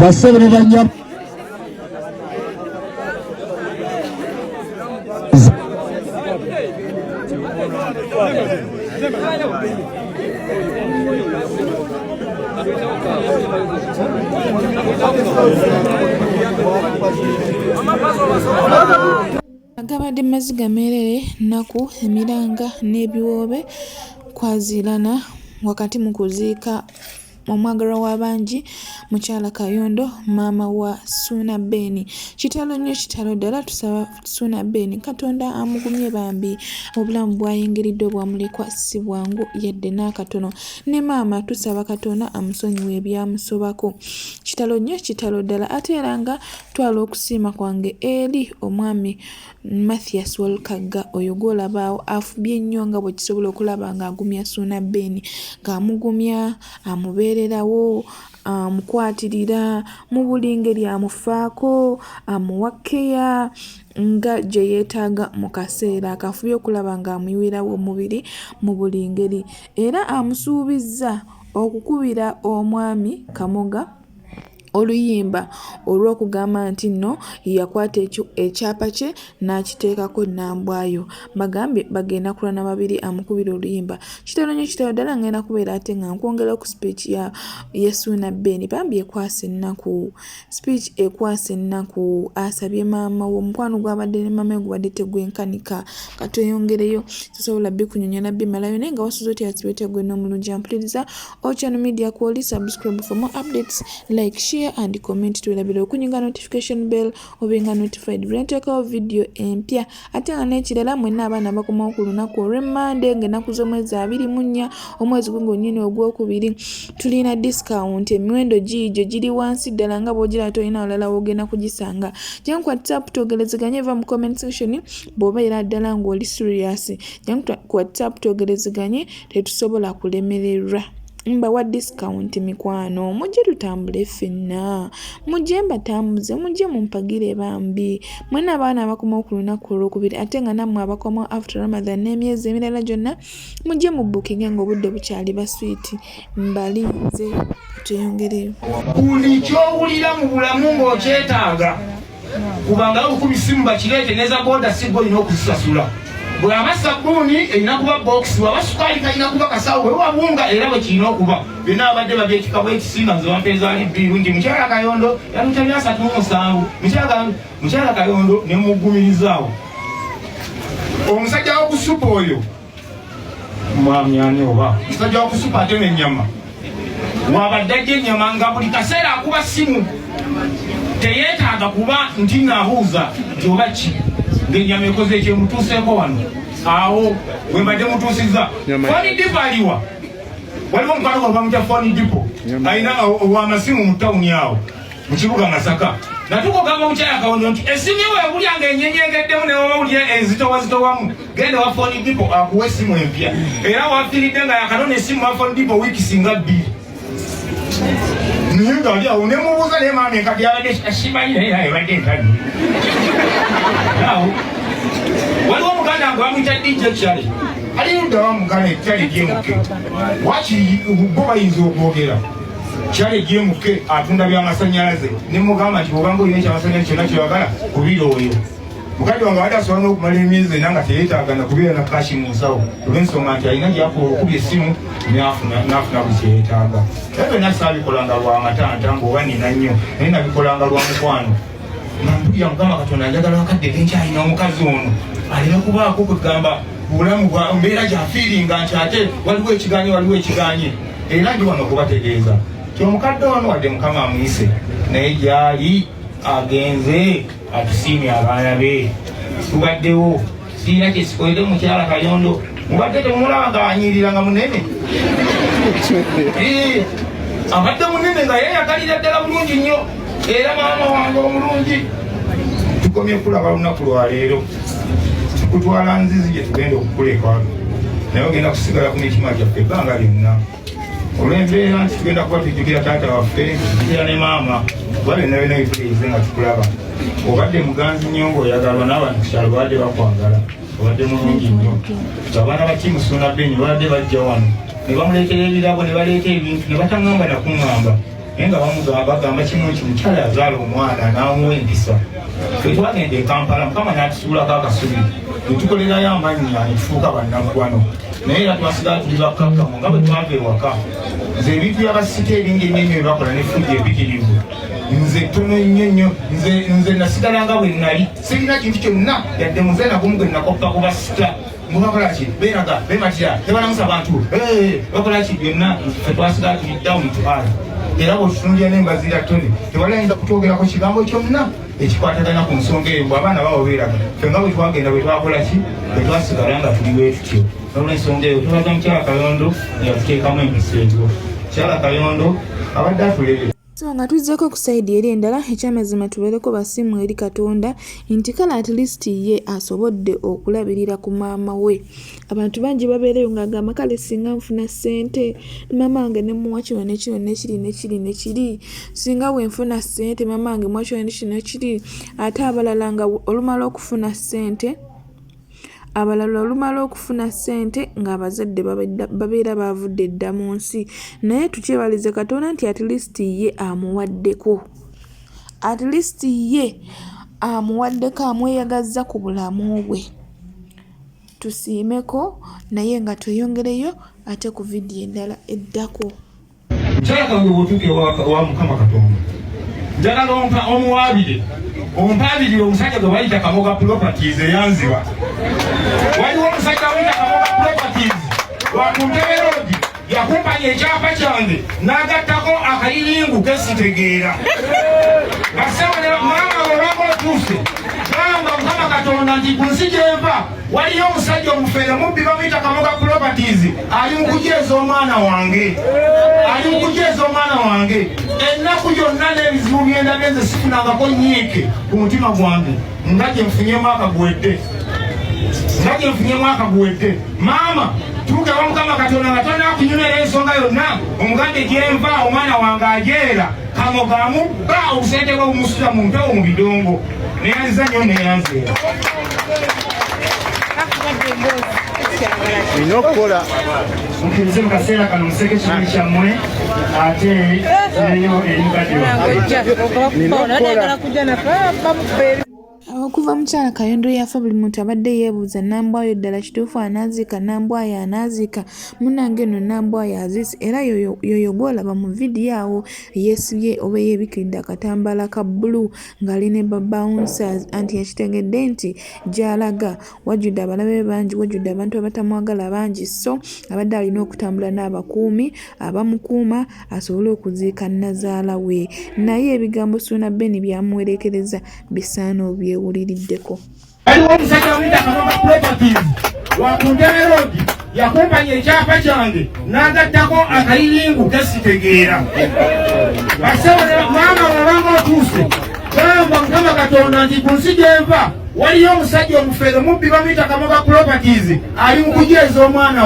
basebereranya agabadde maziga merere naku emiranga n'ebiwoobe kwazirana wakati mu kuziika omwagalwa w'abangi mukyala Kayondo maama wa Ssuuna Ben. Kitalo nnyo kitalo ddala, tusaba Ssuuna Ben Katonda amugumye bambi, obulamu bwayingiridde obwamulekwa si bwangu yadde n'akatono, ne maama tusaba Katonda amusonyiwe ebyamusobako. Kitalo nnyo kitalo ddala. Ate era nga twala okusiima kwange eri omwami Mathias Walkagga, oyo gw'olabaawo afubye nnyo nga bwe kisobola okulaba ng'agumya Ssuuna Ben, ng'amugumya amubeererawo, amukwatirira mu buli ngeri, amufaako, amuwa keya nga gye yeetaaga mu kaseera akafubye okulaba ng'amuyiwirawo omubiri mu buli ngeri, era amusuubizza okukubira omwami Kamoga oluyimba olw'okugamba nti nno yakwata ekyapa kye n'akiteekako nnambwayo, bagambye bagenda kulwana babiri amukubira oluyimba. Kitalo nnyo kitalo ddala, ngenda kubeera ate nga nkwongera ku speech ya Ssuuna Ben bambi ekwasa ennaku, speech ekwasa ennaku, asabye maama wo omukwano gw'abadde ne maama we gubadde tegwenkanika, katweyongereyo tusobola bikunyonyola bimalayo, naye nga wasuze otya sibeete gwe n'omulungi ampuliriza Ochano Media Kwoli. Subscribe for more updates, like, share and comment tulabira okunyinga notification bell obenga notified bwentekawo video empya. Ate nga n'ekirala mwenna abaana bakomawo ku lunaku olw'Emmande ng'ennaku z'omwezi 24 omwezi gwennyini ogwokubiri tulina discount, emiwendo giijo giri wansi ddala nga bw'ogira tolina olala wogenda kugisanga. Jangu ku WhatsApp twogerezeganye, eva mu comment section bw'obeera ddala ng'oli serious. Jangu ku WhatsApp twogerezeganye, tetusobola kulemererwa. Mbawa discount mikwano, mujje tutambule ffenna, mujje mbatambuze, mujje mumpagire bambi, mwenna abaana abakomawo ku lunaku olwokubiri ate nga nammwe abakomawo after Ramadan n'emyezi emirala gyonna mujje mu booking ng'obudde bukyali baswiiti, mbalinze tweyongereyo. Buli ky'owulira mu bulamu ng'okyetaaga kubanga okubisimu bakireete neza boda sigo olina okuzisasula. Bw'aba sabbuuni erina kuba box, bw'aba sukaali kalina kuba kasawo, bwe wabunga era bwe kirina okuba. Byonna abadde babyekikabo ekisinga nze wampeezaali bbiru nti mukyala Kayondo yalutabya 37, mukyala Kayondo ne muggumirizaawo. Omusajja w'okusupa oyo mwami ani oba omusajja w'okusupa atema ennyama wabadde ajja ennyama nga buli kaseera akuba simu, teyeetaaga kuba nti naabuuza nti oba ki ng'ennyama ekoze ekyemutuuseeko wano. Awo bwe mbadde mutuusizza Phone Depot aliwa, waliwo omukwano gwa bamutya Phone Depot alina ow'amasimu mu tawuni awo mu kibuga Masaka. Natukugamba mukyala Kayondo nti essimu we bulyanga enyenyengeddemu ne wawulira enzitowazitowamu, genda wa Phone Depot akuwa essimu empya, era wafiiridde nga yakanona essimu wa Phone Depot wiiki singa 2. Naye ng'ali awo ne mubuuza naye maama enkadde yabadde asimanyi naye naye ebadde enkadde. Awo waliwo omuganda wange bamuyita DJ Charlie, ali ludda wa muganda Charlie Gyemuke, wakiri bo bayinza okwogera. Charlie Gyemuke atunda by'amasannyalaze, ne mugamba nti bw'obanga olina ekyamasanyalaze kyonna kyeyagala kubira oyo. Mukadde wange abadde asobola n'okumala emyezi ena nga teyeetaaga na kubeera na kashi mu nsawo olw'ensonga nti alina gy'akola okubya essimu n'afuna buli kyeyeetaaga. Era byonna saabikolanga lwa matanta ng'oba nina nnyo, naye nabikolanga lwa mukwano. Nampulira Mukama Katonda njagala wakadde benkyalina omukazi ono alina kubaako kwegamba bulamu bwa mbeera gy'afiiringa nti ate waliwo ekiganye, era ndi wano okubategeeza ti omukadde ono wadde Mukama amuyise naye gy'ali agenze atusiimye abaana be. Tubaddewo sirina kyesikolere mukyala Kayondo, mubadde temumulaba nga anyiirira nga munene, abadde munene nga yeeyagalira ddala bulungi nnyo, era maama wange omulungi. Tukomye kulaba lunaku lwaleero, tukutwala nzizi gye tugenda okukuleka, naye ogenda kusigala ku mitima gyaffe ebbanga lyonna olw'embeera nti tugenda kuba tujjukira taata waffe, tujjukira ne maama kuba byonna byonna bituleeze nga tukulaba. Obadde muganzi nnyo ng'oyagalwa n'abantu ku kyalo babadde bakwagala, obadde mulungi nnyo. Abaana ba Tiimu Ssuuna Ben babadde bajja wano ne bamuleetera ebirabo ne baleeta ebintu ne bataŋŋamba nakuŋŋamba, naye nga bagamba kimu nti mukyala yazaala omwana n'amuwa empisa. Ffe twagenda e Kampala Mukama n'atusuulako akasubi ne tukolerayo amannya ne tufuuka bannaggwano, naye era twasigala tuli bakkakkamu nga bwe twava ewaka. Nze ebintu by'abasika ebingi ennyo bye bakola ne fujja ebitirivu, nze ttono nnyo, nze nasigala nga bwe nnali, sirina kintu kyonna yadde muze nagumu gwe nakokka kubasika. Mubakola ki? Beeraga, beematira, tebalamusa bantu, bakola ki? Byonna ffe twasigala tuli down to earth. Era bw'otutunuulira n'embazira ttone tewali ayinza kutwogerako kigambo kyonna ekikwatagana ku nsonga eyo mbu abaana bawo beeraga. Ffe nga bwe twagenda bwe twakola ki? Bwe twasigala nga tuli bwe tutyo. Olw'ensonga eyo tulaga Mukyala Kayondo eyatuteekamu empisa ezo. Mukyala Kayondo abadde atulebye. So nga tuzzeko ku sayidi eri endala ekyamazima tubeereko basimu eri Katonda nti kale at least ye asobodde okulabirira ku maama we. Abantu bangi babeereyo ng'agamba kale singa nfuna ssente maama wange ne muwa kino ne kino ne kiri, singa bwe nfuna ssente maama wange muwa kino ne kino ne kiri. Ate abalala nga olumala okufuna ssente nga abazadde babeera baavudde dda mu nsi, naye tukyebalize Katonda nti at least ye amuwaddeko, amweyagazza ku bulamu bwe. Tusiimeko naye nga tweyongereyo ate ku vidiyo endala eddako. Mukyala Kayondo bw'otuuka ewa Mukama Katonda njagala ompaabirire omusajja gwe bayita Kamoga Properties eyanziba. Waliwo omusajja wayita Kamoga Properties wa ku Ntebe Road yakumpanya ekyapa kyange n'agattako akaliringu kesitegeera. Basebole maama olwanga otuuse gamba Mukama Katonda nti ku nsi gy'enva waliyo omusajja omufere mubbi bamuyita Kamoga Properties ali mu kujeeza omwana wange. Ennaku yonna n'ebizibu byenda byenze sifunangako nyiike ku mutima gwange nga gye nfunyemu akaguwedde. Maama tuuke ewa Mukama Katonda nga tonaakunyumira ensonga yonna omugambe gyenva omwana wange ajeera Kamoga amubba obusente bwe bumusuza mu mpewo mu bidongo. Neyanziza nnyo neyanzeera. Nina okukola mukkirize mu kaseera kano museke kibi kyammwe ate neyo eringadyo. Okuva Mukyala Kayondo yafa buli muntu abadde yeebuuza Nambwayo ddala kituufu anaazika, Nambwayo anaazika, munnange nno Nambwayo aziise. Era yoyo gw'olaba mu vidiyo awo yeesibye oba yeebikkiridde akatambaala ka bbulu ng'ali ne babawunsers, anti yakitegedde nti gy'alaga wajjudde abalabe bangi, wajjudde abantu abatamwagala bangi, so abadde alina okutambula n'abakuumi abamukuuma asobole okuziika nnazaala we. Naye ebigambo Ssuuna Ben byamuwerekereza bisaana obyewuliriddeko. Waliwo omusajja wayita Kamoga Properties wa ku Ntebe Road yakumpanya ekyapa kyange n'agattako akaliringu kesitegeera. Basebole maama olwanga otuuse gamba Mukama Katonda nti ku nsi gy'enva waliyo omusajja omufere mubbi bamuyita Kamoga Properties ali mu kujeeza omwana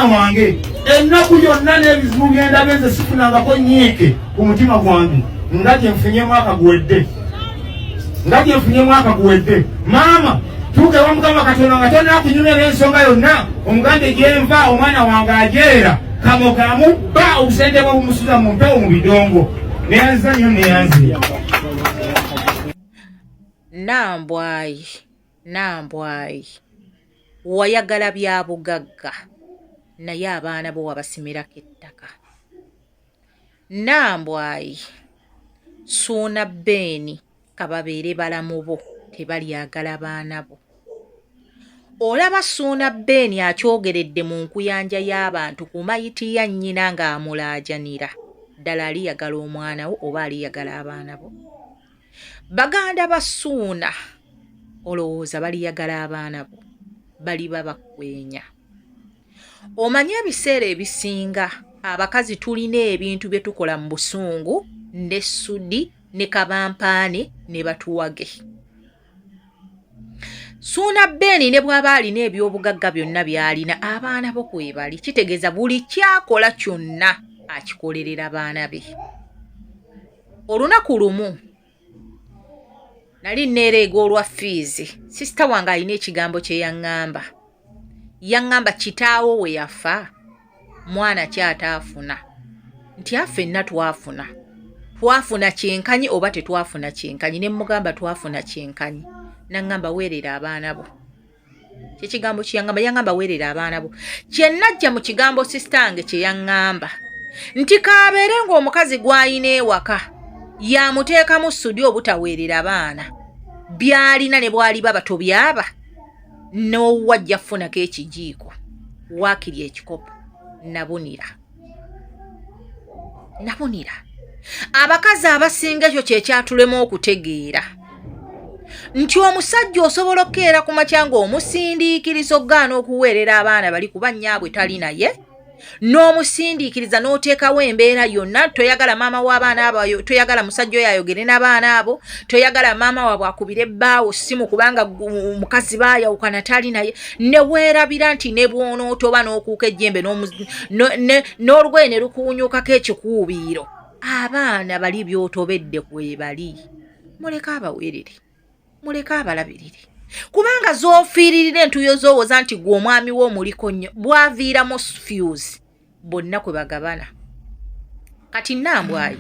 wange. Ennaku yonna n'ebizibu byenda benze sifunangako nyiike ku mutima gwange nga gye nfunyemu akaguwedde. Maama tuuke ewa Mukama Katonda nga tonaakunyumira ensonga yonna omugambe gyenva omwana wange ajeera Kamoga amubba obusente bwe bumusuza mu mpewo mu bidongo. Neyanziza nnyo neyanzira. Nambwayi wayagala bya bugagga naye abaana bo wabasimirako ettaka. Nambwayi Ssuuna Ben kababeere balamu bo tebalyagala baana bo. Olaba Ssuuna Ben akyogeredde mu nkuyanja y'abantu ku mayiti ya nnyina ng'amulaajanira. Ddala aliyagala omwana wo oba aliyagala abaana bo? Baganda ba Ssuuna olowooza baliyagala abaana bo? Baliba bakwenya. Omanye ebiseera ebisinga abakazi tulina ebintu bye tukola mu busungu ne Sudi ne Kabampaane ne batuwage. Ssuuna Ben ne bw'aba alina ebyobugagga byonna by'alina abaana bo kwebali, kitegeeza buli kyakola kyonna akikolerera baana be. Olunaku lumu nali neereega olwa fiizi, sisita wange alina ekigambo kye yaŋŋamba kitaawo we yafa mwana kyataafuna nti affenna twafuna kyenkanyi oba tetwafuna kyenkanyi. Ne mugamba twafuna kyenkanyi. Nangamba weerera abaana bo. Kyekigambo kyeyangamba yangamba weerera abaana bo. Kye najja mu kigambo sistange kye yaŋŋamba nti kaabeere ng'omukazi gw'ayina ewaka yamuteekamu studio obutaweerera baana byalina ne bwali baba tobyaba n'owajja funako ekijiiko waakiri ekikopo nabunira. Abakazi abasinga ekyo kye kyatulema okutegeera nti omusajja osobola okukeera ku makya ng'omusindiikiriza ogaana okuweerera abaana bali kuba nnyaabwe tali naye n'omusindiikiriza n'oteekawo embeera yonna. Toyagala maama w'abaana abo, toyagala musajja oyo ayogere n'abaana abo, toyagala maama waabwe akubire ebbaawo ssimu kubanga omukazi baayawukana tali naye, ne weerabira nti ne bw'onootoba n'okuuka ejjembe n'olugoye ne lukuunyuukako ekikuubiiro. Abaana bali by'otobedde kwe bali. Muleke abaweerere, muleke abalabirire. Kubanga z'ofiiririra entuyo z'owoza nti gwe omwami w'omuliko nnyo bwaviiramu fuse bonna kwe bagabana. Kati Nambwayi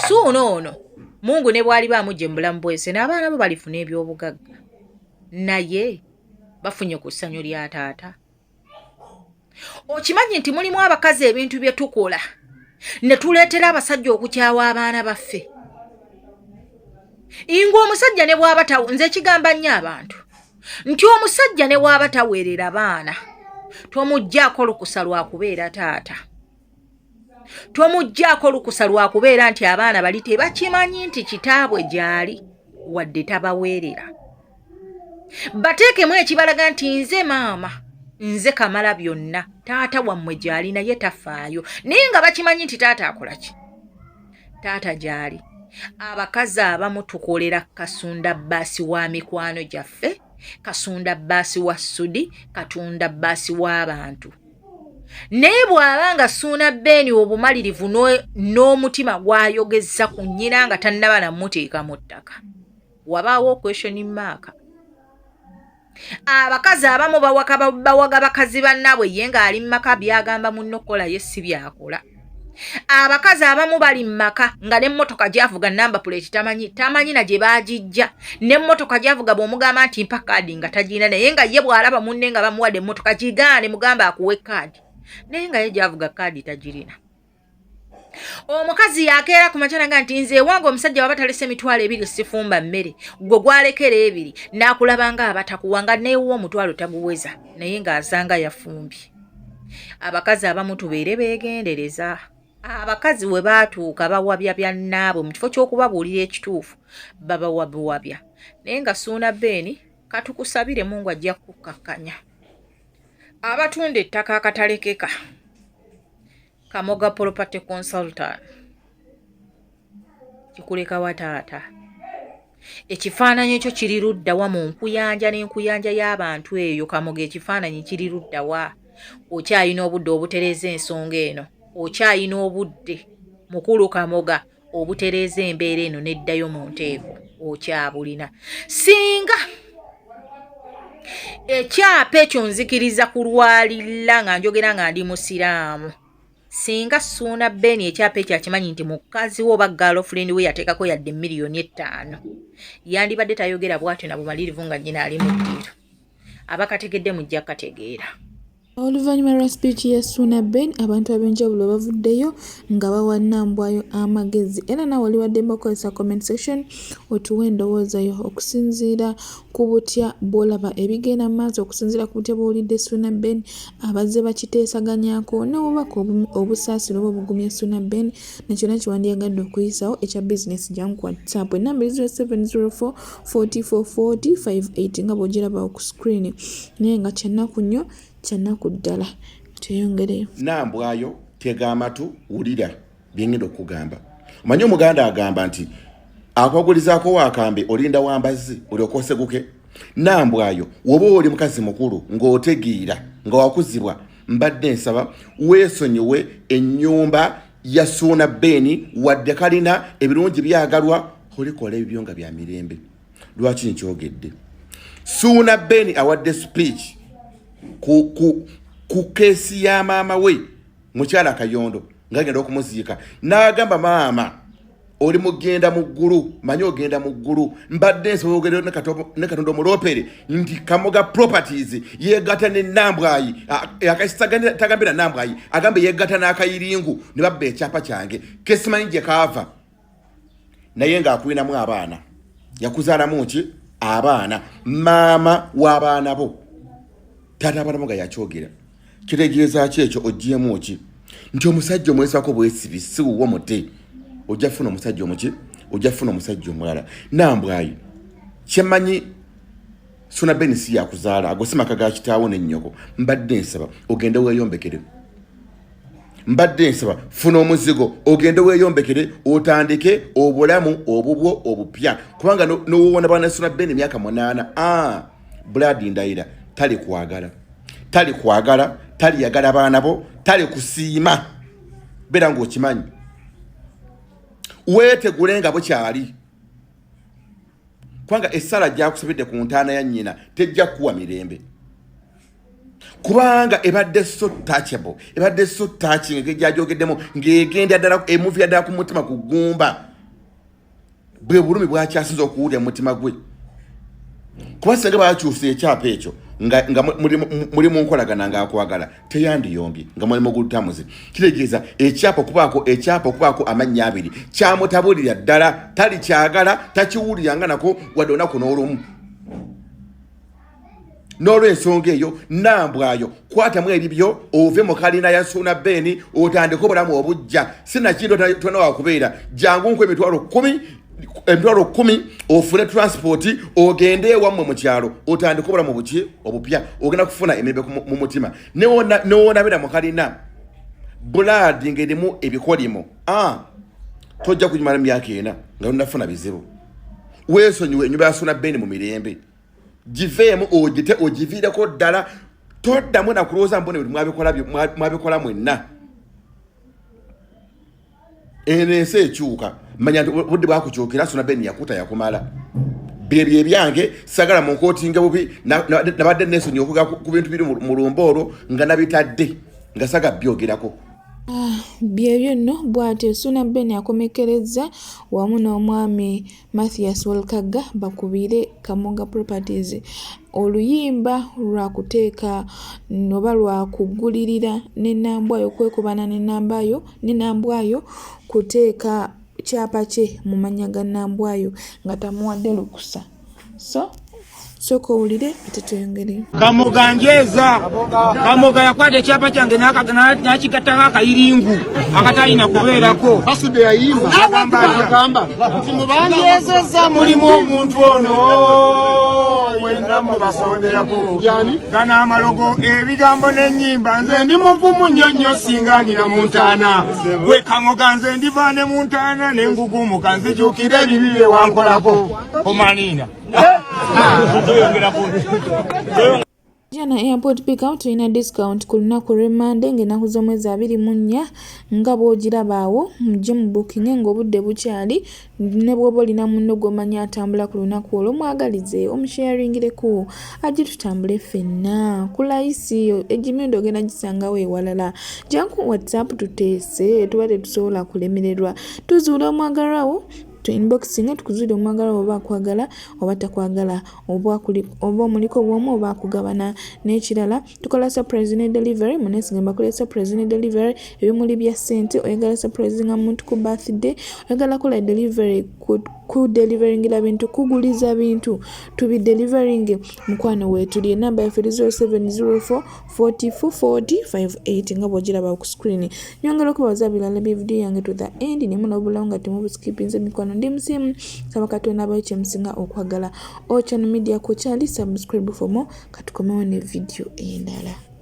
suuno ono Mungu ne bwali bamugye mu bulamu bwese n'abaana bo balifuna eby'obugagga naye bafunye ku ssanyu lya taata. Okimanyi nti mulimu abakazi ebintu bye tukola ne tuleetera abasajja okukyawa abaana baffe. Ingo omusajja ne bw'aba nze kigamba nnyo abantu nti omusajja ne bw'aba taweerera baana tomuggyako lukusa lwa kubeera taata. Tomuggyako lukusa lwa kubeera nti abaana bali tebakimanyi nti kitaabwe gyali wadde tabaweerera. Bateekemu ekibalaga nti nze maama, nze kamala byonna, taata wammwe gyali naye tafaayo. Naye nga bakimanyi nti taata akola ki? Taata gyali. Abakazi abamu tukolera kasunda bbaasi wa mikwano gyaffe, kasunda bbaasi wa ssudi, katunda bbaasi w'abantu. Naye bw'abanga Suuna Beeni obumalirivu n'omutima gwayogezza ku nnyina nga tannaba namuteeka mu ttaka, wabaawo question mark. Abakazi abamu bawaga bakazi bannaabwe ye ng'ali mu maka byagamba munno kola ye si byakola. Abakazi abamu bali mu maka nga n'emmotoka gy'avuga namba plate tamanyi na gye baagijja, n'emmotoka gy'avuga bw'omugamba nti mpa kaadi nga tagirina, naye nga ye bw'alaba munne nga bamuwadde emmotoka gigaane mugamba akuwe kaadi, naye nga ye gy'avuga kaadi tagirina. Omukazi yakeera ku makya nga nti nze ewange omusajja waba talese emitwalo 2 sifumba mmere, gwe gwalekera 2 n'akulaba nga abatakuwa nga neewa omutwalo taguweza, naye ng'asanga yafumbye. Abakazi abamu tubeere beegendereza. Abakazi we baatuuka bawabya byannaabwe mu kifo ky'okubabuulira ekituufu babawabuwabya. Naye nga Suuna Beeni katukusabire Mungu ajja kukakkanya. Abatunda ettaka akatalekeka, Kamoga Property Consultant, kikuleka wa taata. Ekifaananyi ekyo kiri ludda wa mu nkuyanja n'enkuyanja y'abantu eyo? Kamoga ekifaananyi kiri ludda wa? Okyayina obudde obutereeza ensonga eno, okyayina obudde mukulu Kamoga obutereeza embeera eno neddayo mu nteeko, okyabulina. Singa ekyapa ekyo nzikiriza kulwalira nga njogera nga ndi musiraamu, singa Suuna Beeni ekyapa ekyo akimanyi nti mukazi wo oba girlfriend we yateekako yadde $5 million, yandibadde tayogera bw'atyo na bumalirivu nga nnyina ali mu ddiiro. Abakategedde mujja kategeera. Oluvannyuma lwa spiiki ya Suuna Beeni, abantu ab'enjawulo bavuddeyo nga bawa Nambwayo amagezi. Era naawe oli waddembe okukozesa comment section otuwe endowooza yo okusinziira ku butya bw'olaba ebigenda mu maaso, okusinziira ku butya bw'owulidde Suuna Beeni abazze bakiteesaganyaako, n'obubaka obusaasira oba obugumya Suuna Beeni ne kyonna kiwandiyagadde okuyisawo ekya bizinesi jangu ku WhatsApp. Ennamba 0704 44 40 58 nga bw'ogiraba ku screen. Naye nga kyannaku nnyo, kyannaku ddala tweyongereyo. Nambwayo tega amatu wulira byengenda okugamba. Omanyi Omuganda agamba nti akwagulizaako waakambe olinda wambazi olyoka oseguke. Nambwayo woba oli mukazi mukulu ng'otegiira nga wakuzibwa, mbadde nsaba weesonyiwe ennyumba ya Suuna Beeni wadde kalina ebirungi byagalwa olikola ebibyo nga bya mirembe. Lwaki nkyogedde? Suuna Beeni awadde speech ku keesi ya maama we mukyala Kayondo ngagenda okumuziika n'agamba maama oli mugenda mu ggulu manyi ogenda mu ggulu mbadde nsobola ogenda ne Katonda omuloopere nti Kamoga Properties yeegatta ne Nambwayi akasita tagambira Nambwayi agambe yeegatta n'akayiringu ne babba ekyapa kyange kesimanyi gye kaava naye ng'akulinamu abaana yakuzaalamu ki abaana maama w'abaana bo taata abaana bo nga yakyogera kitegeeza ki ekyo oggyemu ki nti omusajja omwesako bwesibi si wuwo muti ojja funa omusajja omuki ojja funa omusajja omulala Nambwayi kyemanyi Suna Ben si yakuzaala agose maka ga kitaawo n'ennyoko mbadde nsaba ogende weeyombekere mbadde nsaba funa omuzigo ogende weeyombekere otandike obulamu obubwo obupya kubanga n'owona bana Suna Ben emyaka 8 Bloody Ndayira tali kwagala tali yagala baana bo tali kusiima bera ng'okimanyi weetegule nga bukyali kubanga essala gyakusabidde ku ntaana ya nnyina tejja kuwa mirembe kubanga ebadde so touchable ebadde so touching ng'egyajogeddemu ng'egenda ddala emuvi ddala ku mutima kugumba bwe bulumi bwakyasinza okuwulira mu mutima gwe kuba singa bakyusa ekyapa ekyo nga muli mu nkolagana ng'akwagala teyandiyombye nga mulimu gulutamuzi kitegeeza ekyapa okubaako amannya abiri kyamutabulira ddala tali kyagala takiwulira nga nako wadde olunaku n'olumu n'olw'ensonga eyo Nambwayo kwatamu ebibyo ove mu kalina ya Suna Ben otandika obulamu obujja sinakintu tona wakubeera jangu nku emitwalo 10 ofune transport ogende ewammwe mu kyalo otandika obulamu buki obupya ogenda kufuna emirembe mu mutima newonabira mu kalina Bloody ng'erimu ebikolimo tojja kugimala myaka 4 nga tonafuna bizibu weesonyiwe ennyumba ya Suna Ben mu mirembe giveemu ogiviireko ddala toddamu nakulowooza mbone mwabikola mwenna eno ensi ekyuka manya nti budde bwakukyukira Suna Ben yakuta yakumala byebyo ebyange sagala mu nkootinga bubi nabadde nesonyiwa okuga ku bintu biri mu lumba olwo nga nabitadde nga saga byogerako byebyo nno bw'atyo Suna Ben akomekereza wamu n'omwami Mathias Walkaga bakubire Kamoga Properties oluyimba lwa kuteeka oba lwa kugulirira ne Nambwayo kwekubana ne Nambwayo kuteeka kyapa kye mu mannya ga Nambwayo nga tamuwadde lukusa sooka owulire tetweyongere Kamoga njeeza Kamoga yakwata ekyapa kyange n'akigatta ng'akayiringu akatalina kubeerako Basudde yayimba agamba nti mubanjeezezza mulimu omuntu ono mwenda mubasonderako gana amalogo ebigambo n'ennyimba nze ndi muvumu nnyo nnyo singa nina mu ntaana gwe Kamoga nze ndiva ne mu ntaana ne ngugumuka nzijukira ebibi bye wankolako omanina Jana Airport Pickup tulina discount ku lunaku lw'Emmande ng'ennaku z'omwezi 24 nga bw'ogirabaawo mujje mu booking ng'obudde bukyali ne bw'oba olina munno gw'omanyi atambula ku lunaku olwo mwagalize omusharingireko ajje tutambule ffenna ku layisi egimindo ogenda gisangawo ewalala jangu WhatsApp tuteese tuba tetusobola kulemererwa tuzuula omwagalwawo inboxing tukuzuule omwagala oba akwagala oba takwagala oba omuliko bwomu oba akugabana n'ekirala tukola surprise ne delivery munesigamba bakola surprise ne delivery ebimuli bya ssente oyagala surprise nga muntu ku birthday oyagala kola delivery ku deliveringira bintu kuguliza bintu tubi delivering mukwano wetu li namba ya 0704 444058 nga bwogiraba ku screen nyongera okubaza bilala bi video yange to the end ne munobula nga temubuskipinze mikwano ndi musimu saba Katonda abayo kyemusinga okwagala Ochano Media ko kyali subscribe for more katukomewo ne video endala.